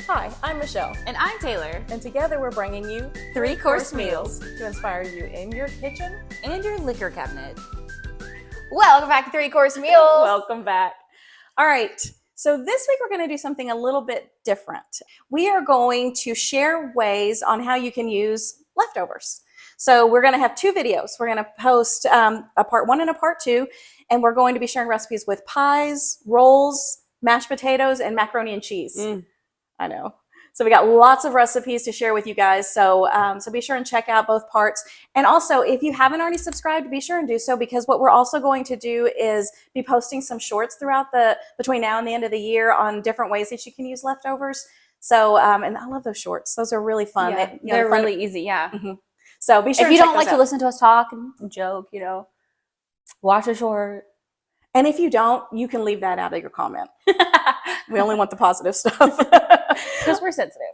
Hi, I'm Michelle. And I'm Taylor. And together we're bringing you Three-course meals to inspire you in your kitchen and your liquor cabinet. Welcome back to Three-Course Meals. Welcome back. All right. So this week we're going to do something a little bit different. We are going to share ways on how you can use leftovers. So we're going to have two videos. We're going to post a part 1 and a part 2, and we're going to be sharing recipes with pies, rolls, mashed potatoes, and macaroni and cheese. I know. So we got lots of recipes to share with you guys. So so be sure and check out both parts. And also, if you haven't already subscribed, be sure and do so, because what we're also going to do is be posting some shorts throughout between now and the end of the year on different ways that you can use leftovers. So and I love those shorts. Those are really fun. Yeah, they're really easy. Yeah. Mm-hmm. So be sure. If you don't like to listen to us talk and joke, watch a short. And if you don't, you can leave that out of your comment. We only want the positive stuff. Because we're sensitive.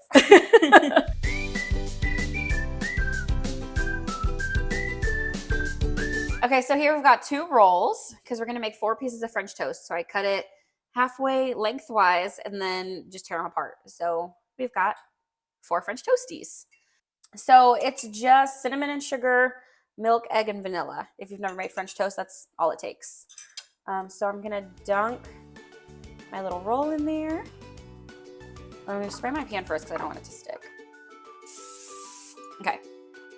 Okay, so here we've got 2 rolls because we're going to make 4 pieces of French toast. So I cut it halfway lengthwise and then just tear them apart. So we've got 4 French toasties. So it's just cinnamon and sugar, milk, egg, and vanilla. If you've never made French toast, that's all it takes. So I'm going to dunk my little roll in there. I'm going to spray my pan first because I don't want it to stick. Okay,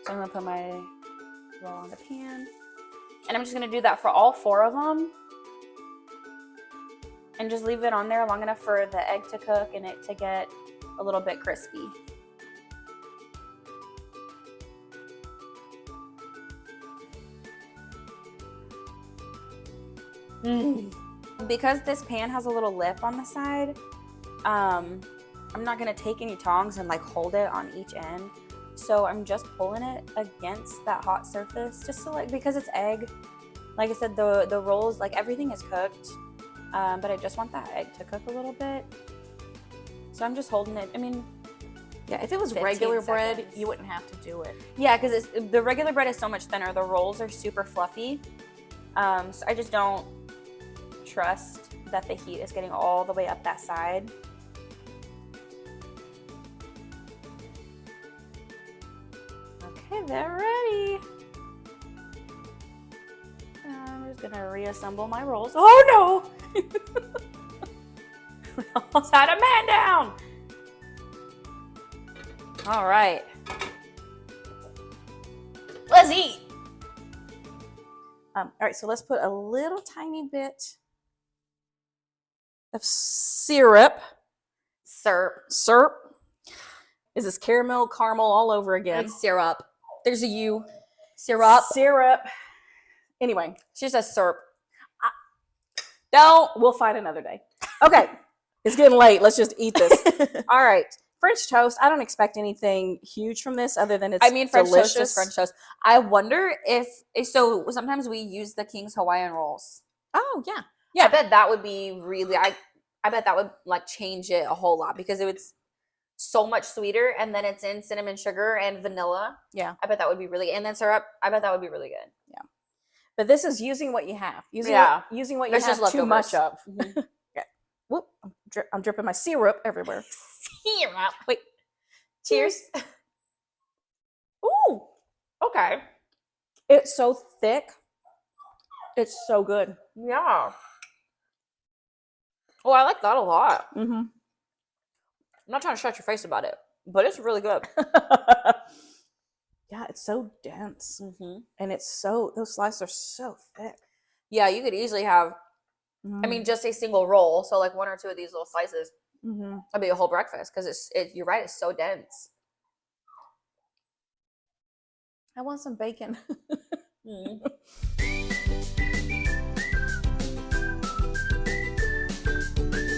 so I'm going to put my roll on the pan. And I'm just going to do that for all 4 of them. And just leave it on there long enough for the egg to cook and it to get a little bit crispy. Because this pan has a little lip on the side, I'm not going to take any tongs and hold it on each end. So I'm just pulling it against that hot surface just to because it's egg. Like I said, the rolls, everything is cooked, but I just want that egg to cook a little bit. So I'm just holding it. I mean, yeah, if it was regular bread, you wouldn't have to do it. Yeah, because the regular bread is so much thinner. The rolls are super fluffy. So I just don't trust that the heat is getting all the way up that side. Okay, they're ready. I'm just gonna reassemble my rolls. Oh no! We almost had a man down. All right, let's eat. All right, so let's put a little tiny bit of syrup. Syrup. Is this caramel all over again? It's syrup. There's a U. Syrup. Anyway, she says syrup. We'll fight another day. Okay, it's getting late. Let's just eat this. All right, French toast. I don't expect anything huge from this other than it's French delicious. Toast is French toast. I wonder so sometimes we use the King's Hawaiian rolls. Oh, yeah. Yeah. I bet that would be really, I bet that would change it a whole lot because it was so much sweeter, and then it's in cinnamon sugar and vanilla. Yeah. I bet that would be really, and then syrup. I bet that would be really good. Yeah. But this is using what you have. Using what you have too much of. Mm-hmm. Okay. Whoop. I'm dripping my syrup everywhere. Syrup. Wait. Cheers. Ooh. Okay. It's so thick. It's so good. Yeah. Oh, I like that a lot. Mm-hmm. I'm not trying to shut your face about it, but it's really good. Yeah, it's so dense. Mm-hmm. And those slices are so thick. Yeah, you could easily have, just a single roll. So 1 or 2 of these little slices. Mm-hmm. That'd be a whole breakfast because you're right, it's so dense. I want some bacon.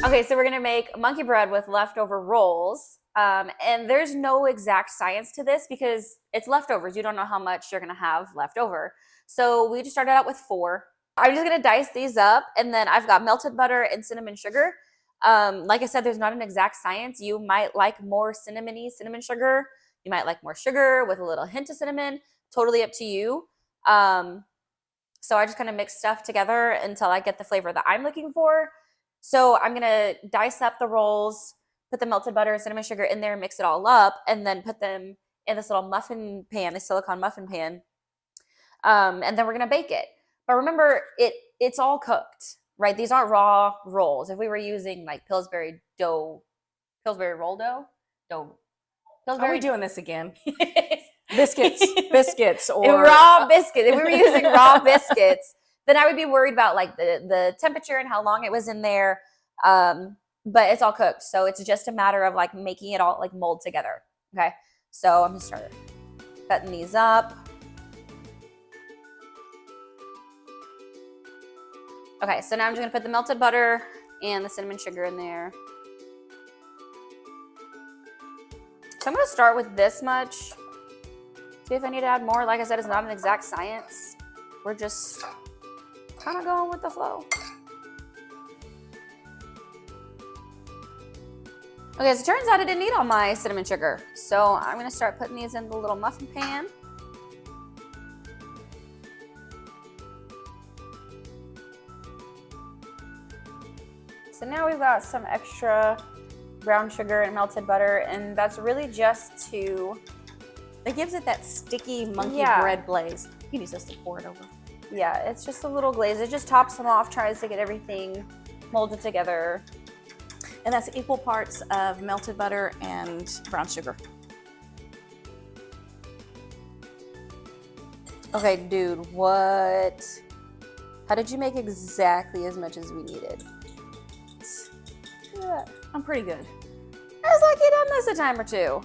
Okay, so we're going to make monkey bread with leftover rolls. And there's no exact science to this because it's leftovers. You don't know how much you're going to have left over. So we just started out with 4. I'm just going to dice these up, and then I've got melted butter and cinnamon sugar. Like I said, there's not an exact science. You might like more cinnamon sugar. You might like more sugar with a little hint of cinnamon. Totally up to you. So I just kind of mix stuff together until I get the flavor that I'm looking for. So I'm going to dice up the rolls, put the melted butter and cinnamon sugar in there, mix it all up, and then put them in this little muffin pan, this silicone muffin pan. And then we're gonna bake it. But remember, it's all cooked, right? These aren't raw rolls. If we were using like Pillsbury roll dough, Are Pillsbury we doing this again? Biscuits, or raw biscuits. If we were using raw biscuits, then I would be worried about like the temperature and how long it was in there. But it's all cooked, so it's just a matter of like making it all like mold together. Okay, so I'm gonna start cutting these up. Okay, so now I'm just gonna put the melted butter and the cinnamon sugar in there. So I'm gonna start with this much. See if I need to add more. Like I said, it's not an exact science. We're just kind of going with the flow. Okay, so it turns out I didn't need all my cinnamon sugar. So I'm gonna start putting these in the little muffin pan. So now we've got some extra brown sugar and melted butter, and that's really just to... It gives it that sticky monkey bread glaze. You need us to pour it over. Yeah, it's just a little glaze. It just tops them off, tries to get everything molded together. And that's equal parts of melted butter and brown sugar. Okay, dude, what? How did you make exactly as much as we needed? Yeah, I'm pretty good. I was like, you done this a time or two.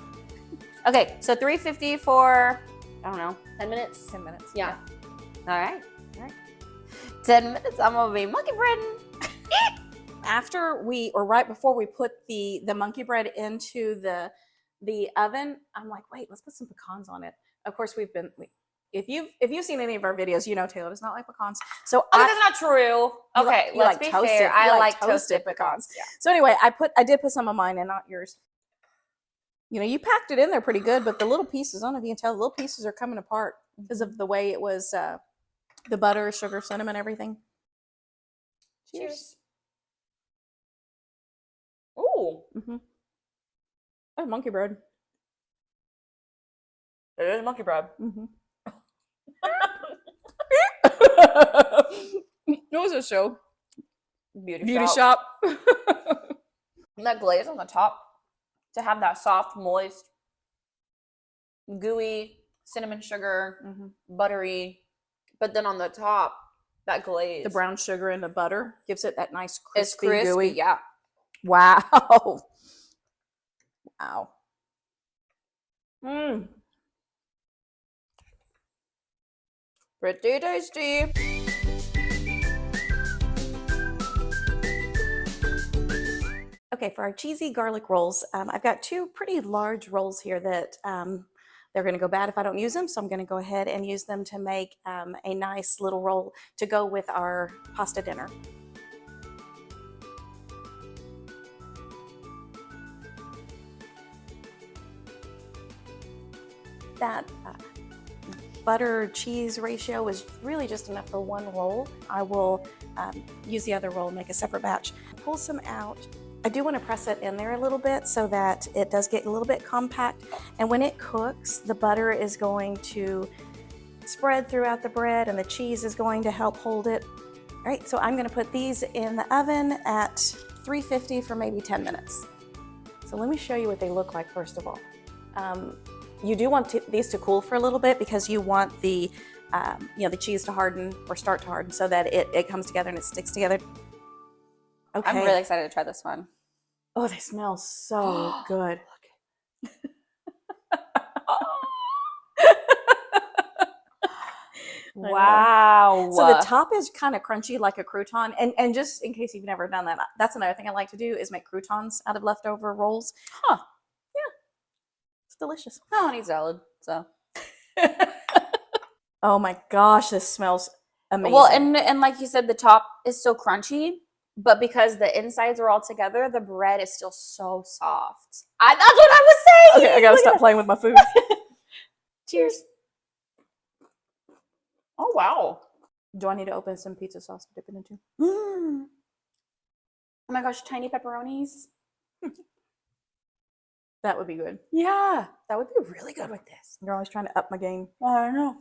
Okay, so 350 for, I don't know, 10 minutes? 10 minutes. Yeah. All right. 10 minutes, I'm gonna be monkey breading. After right before we put the monkey bread into the oven, I'm like, wait, let's put some pecans on it. Of course, if you've seen any of our videos, you know Taylor does not like pecans. So that's not true. Okay, let's be fair. I like toasted pecans. Yeah. So anyway, I did put some of mine and not yours. You know, you packed it in there pretty good, but the little pieces, I don't know if you can tell, the little pieces are coming apart because of the way it was, the butter, sugar, cinnamon, everything. Cheers. Ooh. Mm-hmm. Oh, monkey bread. It is monkey bread. Mm-hmm. What was this show? Beauty shop. That glaze on the top, to have that soft, moist, gooey cinnamon sugar, buttery, but then on the top, that glaze. The brown sugar and the butter gives it that nice crispy, gooey. Yeah. Wow. Wow. Mmm. Pretty tasty. Okay, for our cheesy garlic rolls, I've got two pretty large rolls here that they're going to go bad if I don't use them, so I'm going to go ahead and use them to make a nice little roll to go with our pasta dinner. That butter cheese ratio is really just enough for one roll. I will use the other roll and make a separate batch. Pull some out. I do want to press it in there a little bit so that it does get a little bit compact. And when it cooks, the butter is going to spread throughout the bread and the cheese is going to help hold it. All right, so I'm going to put these in the oven at 350 for maybe 10 minutes. So let me show you what they look like first of all. You do want these to cool for a little bit because you want the cheese to harden or start to harden so that it comes together and it sticks together. Okay. I'm really excited to try this one. Oh, they smell so good. Wow. So the top is kind of crunchy like a crouton. And just in case you've never done that, that's another thing I like to do is make croutons out of leftover rolls. Huh. Yeah. It's delicious. I don't eat salad, so. Oh my gosh, this smells amazing. Well, and like you said, the top is so crunchy, but because the insides are all together, the bread is still so soft. That's what I was saying. Okay, I gotta stop playing with my food. Cheers. Oh, wow. Do I need to open some pizza sauce to dip it into? Oh my gosh, tiny pepperonis. That would be good. Yeah, that would be really good with this. You're always trying to up my game. I don't know.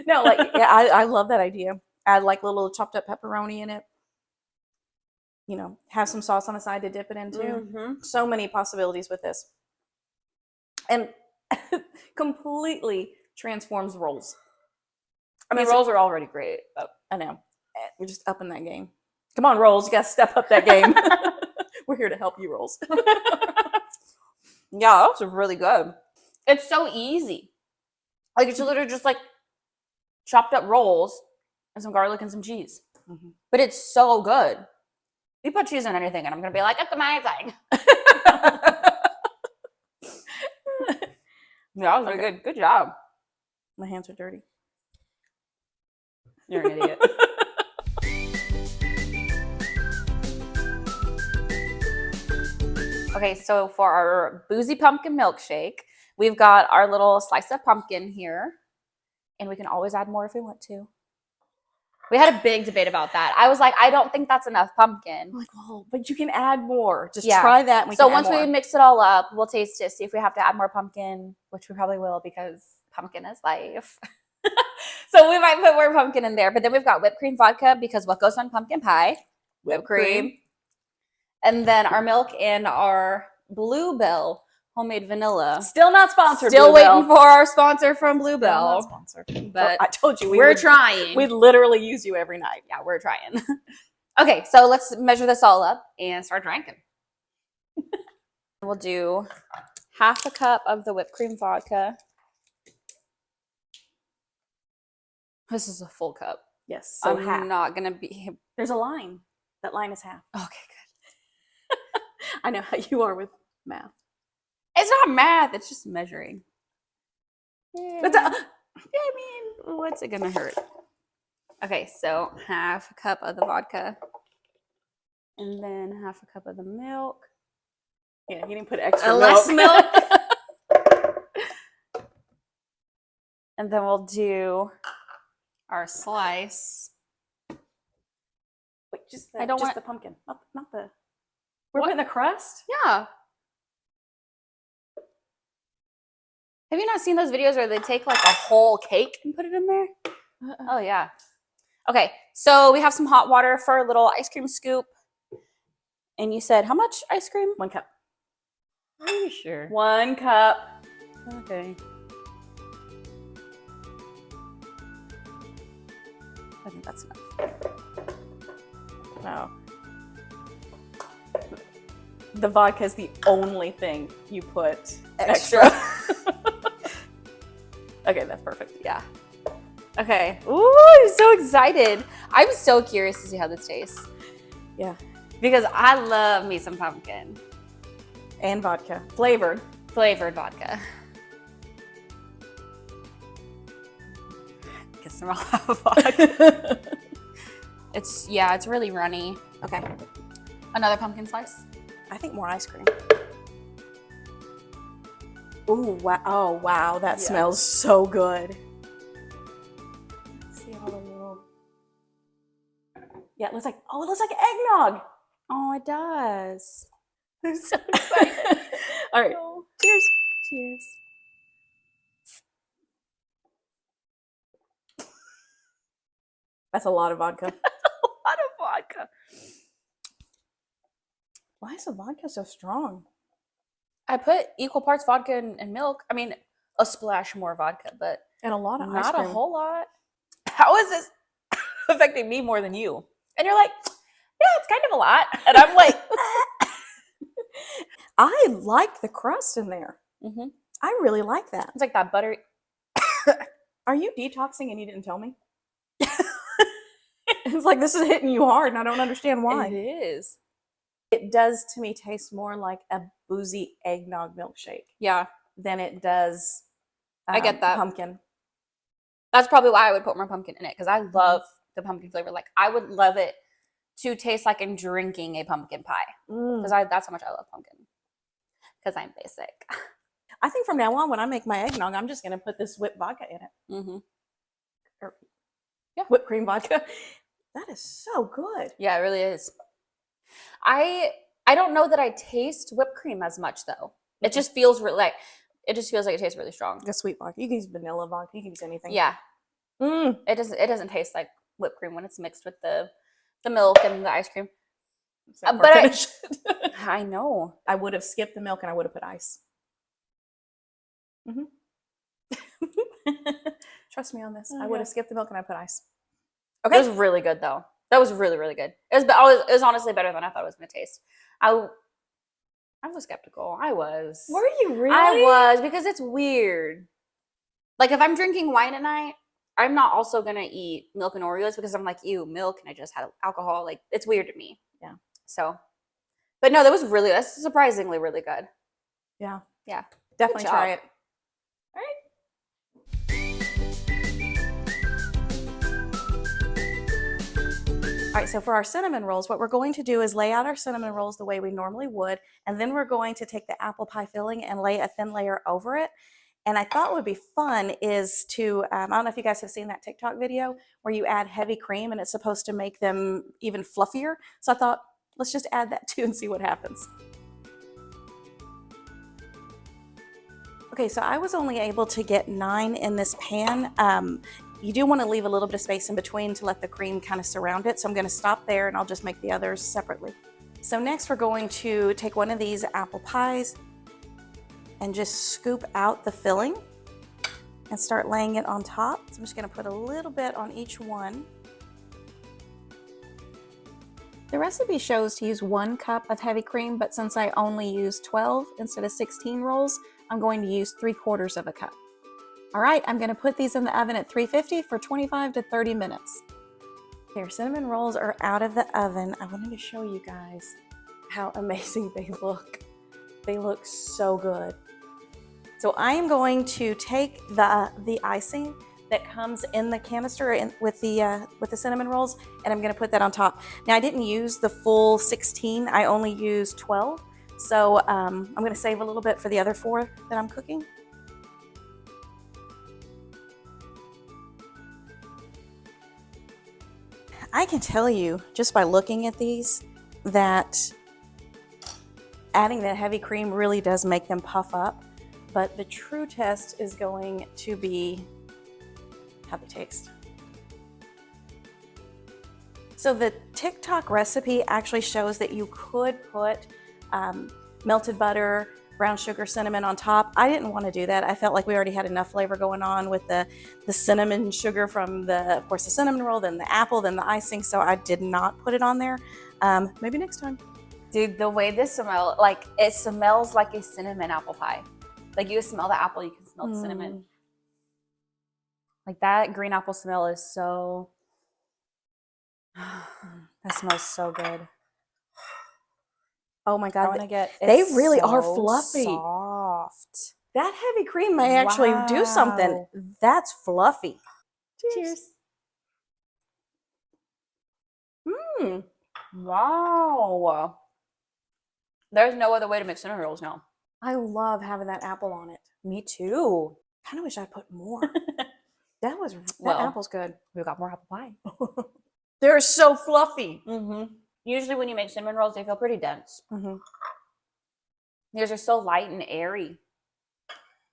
No, like, yeah, I love that idea. Add like little chopped up pepperoni in it. You know, have some sauce on the side to dip it into. Mm-hmm. So many possibilities with this. And completely transforms rolls. I mean, rolls are already great. But I know. We're just upping that game. Come on, Rolls. You got to step up that game. We're here to help you, Rolls. yeah, that was really good. It's so easy. Like, it's literally just like chopped up rolls and some garlic and some cheese. Mm-hmm. But it's so good. You put cheese in anything, and I'm going to be like, it's amazing. Yeah, that was really good. Good job. My hands are dirty. You're an idiot. Okay, so for our Boozy pumpkin milkshake, we've got our little slice of pumpkin here, and we can always add more if we want to. We had a big debate about that. I was like, I don't think that's enough pumpkin. I'm like, oh, but you can add more. Just Yeah. try that. And So once we mix it all up, we'll taste it, see if we have to add more pumpkin, which we probably will because pumpkin is life. So we might put more pumpkin in there. But then we've got whipped cream vodka because what goes on pumpkin pie? Whipped cream. And then our milk and our Bluebell homemade vanilla. Still not sponsored. Still Bluebell. waiting for our sponsor from Still Bluebell. not sponsored. But I told you we're trying. We'd literally use you every night. Yeah, we're trying. Okay, so let's measure this all up and start drinking. We'll do half a cup of the whipped cream vodka. This is a full cup. Yes. So I'm half. not going to be... There's a line. That line is half. Okay, good. I know how you are with math. It's not math. It's just measuring. Yeah. But I mean, what's it going to hurt? Okay, so half a cup of the vodka. And then half a cup of the milk. yeah, you didn't put extra Less milk. milk. And then we'll do our slice. Wait, just I don't just want the pumpkin, not the. We're What? putting the crust. Yeah. Have you not seen those videos where they take like a whole cake and put it in there? Oh, yeah. Okay, so we have some hot water for a little ice cream scoop. And you said how much ice cream? 1 cup. Are you sure? 1 cup. Okay. I think that's enough. No. The vodka is the only thing you put extra. Okay, that's perfect. Yeah. Okay. Ooh, I'm so excited. I'm so curious to see how this tastes. Yeah. Because I love me some pumpkin. And vodka. Flavored. Flavored vodka. Get some raw vodka. It's really runny. Okay. Another pumpkin slice. I think more ice cream. Ooh, wow. Oh, wow. That Yeah. smells so good. See all the little. Yeah, it looks like eggnog. Oh, it does. I'm so excited. All right. Oh. Cheers. Cheers. That's a lot of vodka. A lot of vodka. Why is the vodka so strong? I put equal parts vodka and milk. I mean, a splash more vodka, but And a lot of ice not cream. a whole lot. How is this affecting me more than you? And you're like, yeah, it's kind of a lot. And I'm like, I like the crust in there. mm-hmm. I really like that. It's like that buttery. Are you detoxing and you didn't tell me? It's like this is hitting you hard and I don't understand why. It is. It does to me taste more like a boozy eggnog milkshake Yeah, than it does I get that. pumpkin. that's probably why I would put more pumpkin in it because I love the pumpkin flavor. Like, I would love it to taste like I'm drinking a pumpkin pie because that's how much I love pumpkin. Because I'm basic. I think from now on, when I make my eggnog, I'm just going to put this whipped vodka in it. Mm-hmm. Or, Yeah. Whipped cream vodka. That is so good. Yeah, it really is. I don't know that I taste whipped cream as much though. It just feels like it tastes really strong. A sweet vodka. You can use vanilla vodka. You can use anything. Yeah. Mm. It doesn't taste like whipped cream when it's mixed with the milk and the ice cream. But I know. I would have skipped the milk and I would have put ice. Mm-hmm. Trust me on this. Okay. I would have skipped the milk and I put ice. Okay. It was really good though. That was really, really good. It was honestly better than I thought it was going to taste. I was skeptical. I was. Were you really? I was, because it's weird. Like if I'm drinking wine at night, I'm not also going to eat milk and Oreos because I'm like, ew, milk and I just had alcohol. Like it's weird to me. Yeah. So, but no, that's surprisingly really good. Yeah. Yeah. Definitely try it. All right. All right, so for our cinnamon rolls, what we're going to do is lay out our cinnamon rolls the way we normally would, and then we're going to take the apple pie filling and lay a thin layer over it. And I thought what would be fun is to, I don't know if you guys have seen that TikTok video where you add heavy cream and it's supposed to make them even fluffier. So I thought, let's just add that too and see what happens. Okay, so I was only able to get 9 in this pan. You do want to leave a little bit of space in between to let the cream kind of surround it. So I'm going to stop there and I'll just make the others separately. So next we're going to take one of these apple pies and just scoop out the filling and start laying it on top. So I'm just going to put a little bit on each one. The recipe shows to use 1 cup of heavy cream, but since I only use 12 instead of 16 rolls, I'm going to use 3/4 of a cup. All right, I'm going to put these in the oven at 350 for 25 to 30 minutes. Okay, our cinnamon rolls are out of the oven. I wanted to show you guys how amazing they look. They look so good. So I am going to take the icing that comes in the canister with the cinnamon rolls, and I'm going to put that on top. Now I didn't use the full 16. I only used 12. So I'm going to save a little bit for the other 4 that I'm cooking. I can tell you just by looking at these that adding that heavy cream really does make them puff up, but the true test is going to be how they taste. So the TikTok recipe actually shows that you could put melted butter, brown sugar, cinnamon on top. I didn't want to do that. I felt like we already had enough flavor going on with the cinnamon sugar from of course, the cinnamon roll, then the apple, then the icing. So I did not put it on there. Maybe next time. Dude, the way this smells, like it smells like a cinnamon apple pie. Like you smell the apple, you can smell the cinnamon. Like that green apple smell is so, that smells so good. Oh my God, they really are fluffy. Soft. That heavy cream may actually do something. That's fluffy. Cheers. Wow. There's no other way to make cinnamon rolls now. I love having that apple on it. Me too. Kind of wish I put more. That apple's good. We got more apple pie. They're so fluffy. Usually when you make cinnamon rolls, they feel pretty dense. Yours are so light and airy.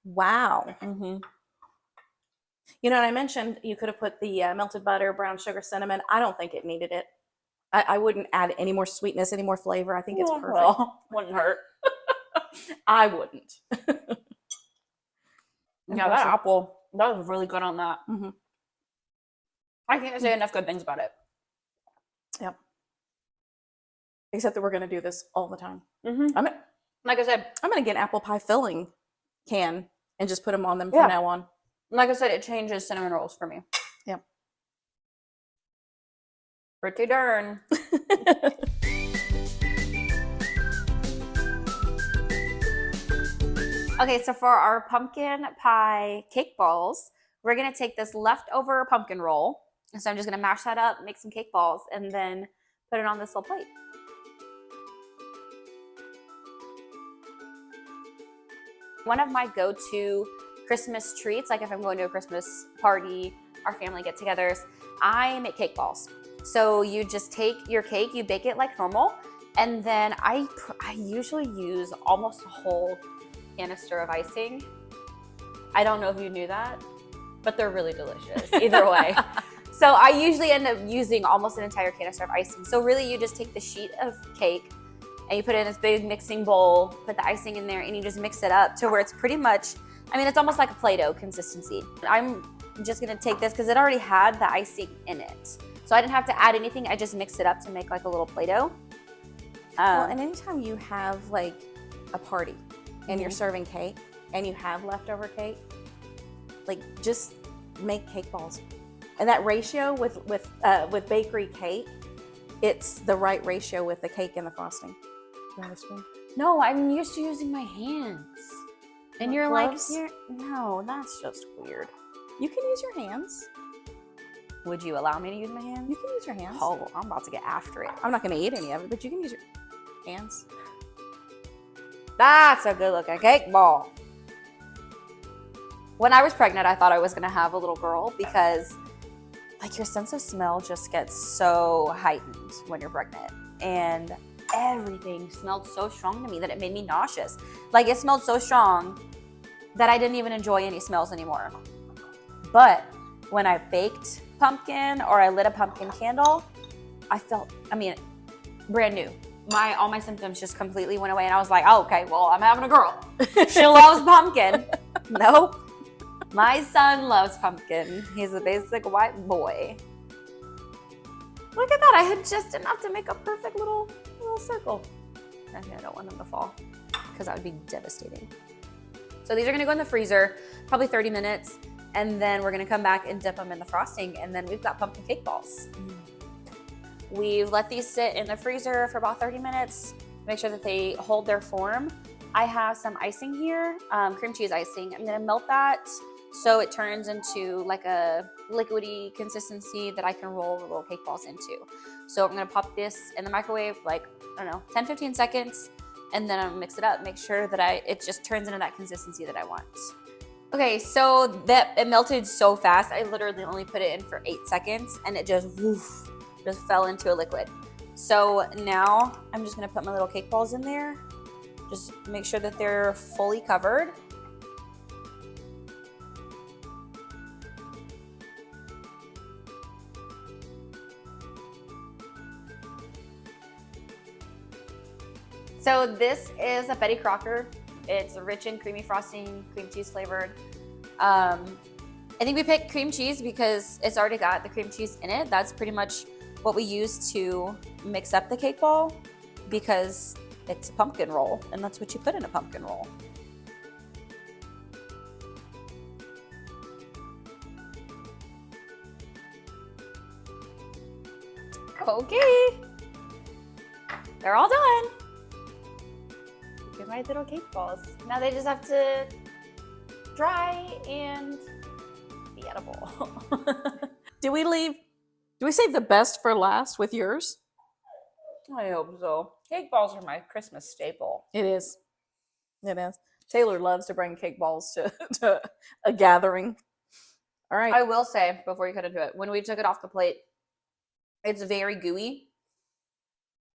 Wow. You know what I mentioned? You could have put the melted butter, brown sugar, cinnamon. I don't think it needed it. I wouldn't add any more sweetness, any more flavor. I think it's perfect. Well, wouldn't hurt. I wouldn't. Yeah, that apple, that was really good on that. I can't say enough good things about it. Yep. Except that we're going to do this all the time. Like I said, I'm going to get an apple pie filling can and just put them on them from now on. Like I said, it changes cinnamon rolls for me. Yep. Pretty darn. Okay, so for our pumpkin pie cake balls, we're going to take this leftover pumpkin roll. And so I'm just going to mash that up, make some cake balls, and then put it on this little plate. One of my go-to Christmas treats, like if I'm going to a Christmas party, our family get-togethers, I make cake balls. So you just take your cake, you bake it like normal, and then I usually use almost a whole canister of icing. I don't know if you knew that, but they're really delicious either way. So I usually end up using almost an entire canister of icing. So really you just take the sheet of cake and you put it in this big mixing bowl, put the icing in there, and you just mix it up to where it's pretty much, I mean, it's almost like a Play-Doh consistency. I'm just gonna take this because it already had the icing in it. So I didn't have to add anything. I just mixed it up to make like a little Play-Doh. Well, and anytime you have like a party and you're serving cake and you have leftover cake, like just make cake balls. And that ratio with bakery cake, it's the right ratio with the cake and the frosting. You want a spoon? No, I'm used to using my hands. And you're gloves? like, no, that's just weird. You can use your hands. Would you allow me to use my hands? You can use your hands. Oh, I'm about to get after it. I'm not going to eat any of it, but you can use your hands. That's a good looking cake ball. When I was pregnant, I thought I was gonna have a little girl because like your sense of smell just gets so heightened when you're pregnant. And everything smelled so strong to me that it made me nauseous. Like it smelled so strong that I didn't even enjoy any smells anymore. But when I baked pumpkin or I lit a pumpkin candle, I felt, brand new. All my symptoms just completely went away and I was like, oh, okay, well, I'm having a girl. She loves pumpkin. Nope. My son loves pumpkin. He's a basic white boy. Look at that. I had just enough to make a perfect little circle. Actually, I don't want them to fall because that would be devastating. So these are going to go in the freezer, probably 30 minutes. And then we're going to come back and dip them in the frosting. And then we've got pumpkin cake balls. We've let these sit in the freezer for about 30 minutes. Make sure that they hold their form. I have some icing here, cream cheese icing. I'm going to melt that so it turns into like a liquidy consistency that I can roll the little cake balls into. So I'm gonna pop this in the microwave like, I don't know, 10, 15 seconds, and then I'm gonna mix it up, make sure that it just turns into that consistency that I want. Okay, so it melted so fast, I literally only put it in for 8 seconds and it just fell into a liquid. So now I'm just gonna put my little cake balls in there. Just make sure that they're fully covered. So this is a Betty Crocker. It's rich in creamy frosting, cream cheese flavored. I think we picked cream cheese because it's already got the cream cheese in it. That's pretty much what we use to mix up the cake ball because it's a pumpkin roll and that's what you put in a pumpkin roll. Okay, they're all done. Look at my little cake balls. Now they just have to dry and be edible. Do we save the best for last with yours? I hope so. Cake balls are my Christmas staple. It is. It is. Taylor loves to bring cake balls to a gathering. All right. I will say, before you cut into it, when we took it off the plate, it's very gooey.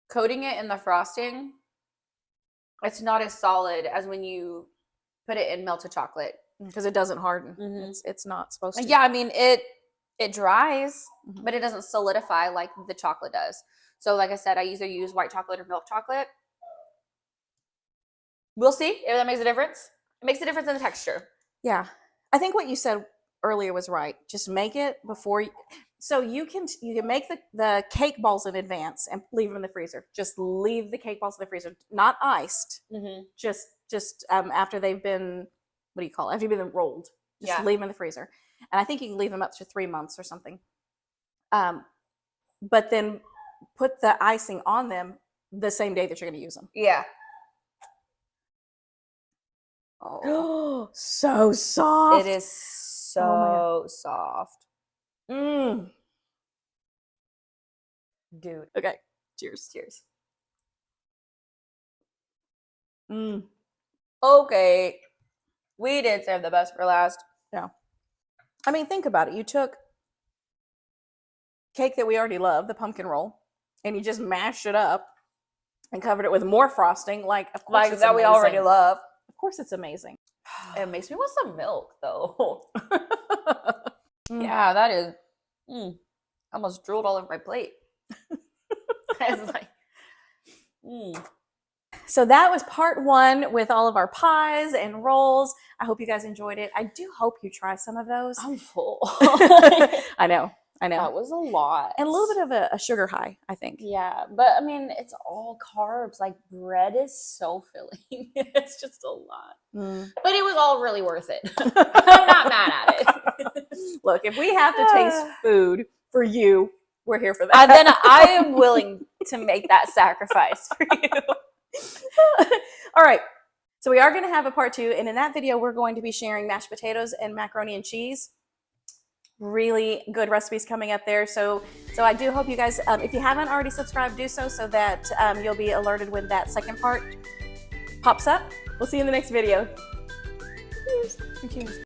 Coating it in the frosting, it's not as solid as when you put it in melted chocolate. Because it doesn't harden. Mm-hmm. It's not supposed to. Yeah, I mean, it dries, but it doesn't solidify like the chocolate does. So like I said, I either use white chocolate or milk chocolate. We'll see if that makes a difference. It makes a difference in the texture. Yeah. I think what you said earlier was right. Just make it before so you can make the cake balls in advance and leave them in the freezer. Just leave the cake balls in the freezer, not iced. Mm-hmm. Just after they've been, what do you call it? After they've been rolled. Just leave them in the freezer. And I think you can leave them up to 3 months or something. But then put the icing on them the same day that you're going to use them. Yeah. Oh, so soft. It is so soft. Mmm. Dude. Okay. Cheers. Cheers. Mmm. Okay. We did save the best for last. Yeah. I mean, think about it. You took cake that we already love, the pumpkin roll, and you just mashed it up and covered it with more frosting. Like, of course, Like it's that we amazing. already love. Of Of course it's amazing. It makes me want some milk, though. Mm. Yeah, that is. I almost drooled all over my plate. It's like, So that was part 1 with all of our pies and rolls. I hope you guys enjoyed it. I do hope you try some of those. I'm full. I know. That was a lot. And a little bit of a sugar high, I think. Yeah, but I mean, it's all carbs. Like, bread is so filling. It's just a lot. But it was all really worth it. I'm not mad at it. Look, if we have to taste food for you, we're here for that. Then I am willing to make that sacrifice for you. All right. So we are going to have a part 2. And in that video, we're going to be sharing mashed potatoes and macaroni and cheese. Really good recipes coming up there. So I do hope you guys, if you haven't already subscribed, do so that you'll be alerted when that second part pops up. We'll see you in the next video. Cheers. Cheers.